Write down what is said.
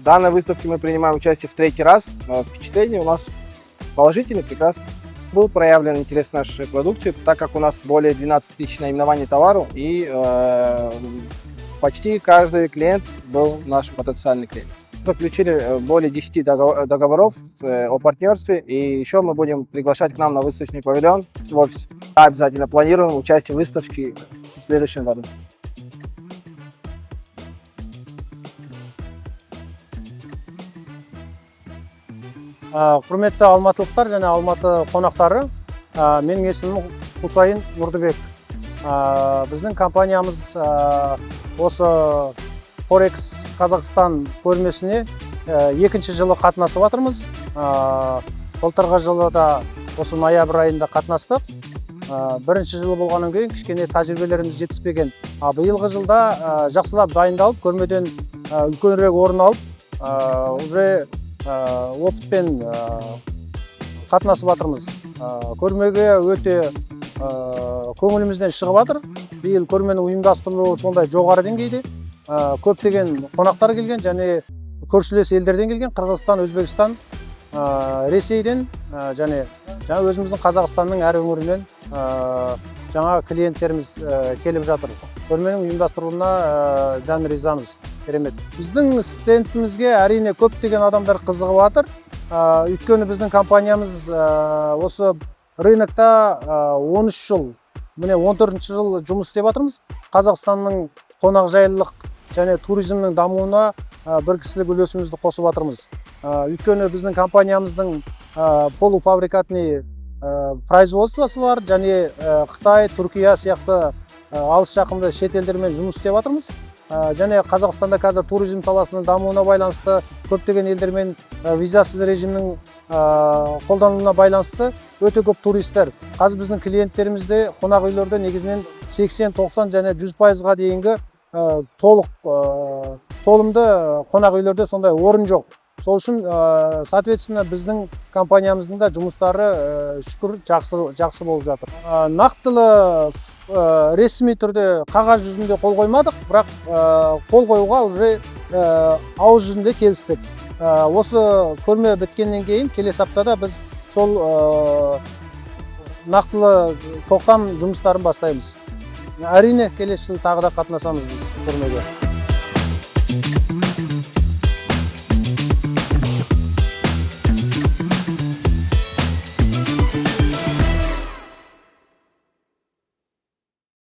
В данной выставке мы принимаем участие в третий раз. Впечатление у нас положительное, прекрасно. Был проявлен интерес к нашей продукции, так как у нас более 12 тысяч наименований товару, и почти каждый клиент был наш потенциальный клиент. Заключили более 10 договоров о партнерстве, и еще мы будем приглашать к нам на выставочный павильон в офис. Обязательно планируем участие в выставке в следующем году. Құрметті алматылықтар және Алматы қонақтары, менің есімім Құсайын Нұрдыбек. Біздің компаниямыз осы Forex Қазақстан көрмесіне екінші жылы қатынасып жатырмыз. Былтырғы жылы да осы ноябрь айында қатынастық. Бірінші жылы болғаннан кейін кішкене тәжірибелеріміз жетіспеген. Биылғы жылда жақсылап дайындалып, көрмеден үлкенірек орын алып, уже опытпен қатынасып жатырмыз. Көрмеге өте көңілімізден шығып жатыр. Биыл көрменің ұйымдастырылуы сондай жоғары деңгейде. Көптеген қонақтар келген және көршілес елдерден келген, Қырғызстан, Өзбекстан, Ресейден және өзіміздің Қазақстанның әр өңірінен жаңа клиенттеріміз келіп жатыр. Көрменің ұйымдастырылуына жан ризамыз. Керемет. Біздің стендімізге әрине көптеген адамдар қызығып жатыр. Өйткені біздің компаниямыз осы рынокта 13 жыл, міне 14-ші жыл жұмыс істеп жатырмыз. Қазақстанның қонақжайлылық және туризмнің дамуына бір кісілік үлесімізді қосып жатырмыз. Өйткені біздің компаниямыздың полуфабрикатный производствосы бар және Қытай, Түркия сияқты алыс жақынды шет елдермен жұмыс істеп жатырмыз. Және Қазақстанда қазір туризм саласының дамуына байланысты көптеген елдермен визасыз режимнің қолданылуына байланысты өте көп туристер. Қазір біздің клиенттерімізде қонақ үйлерде негізінен 80-90 және 100%-ға дейінгі толымды қонақ үйлерде сондай орын жоқ. Сол үшін, соответственно, біздің компаниямыздың да жұмыстары шүкір жақсы болып жатыр. Нақтылы ресми түрде қағаз жүзінде қол қоймадық, бірақ қол қоюға уже ауыз жүзінде келістік. Осы көрме біткеннен кейін келесі аптада біз сол нақтылы тоқтам жұмыстарын бастаймыз. Әрине келесі жыл тағы да қатынасамыз біз көрмеге.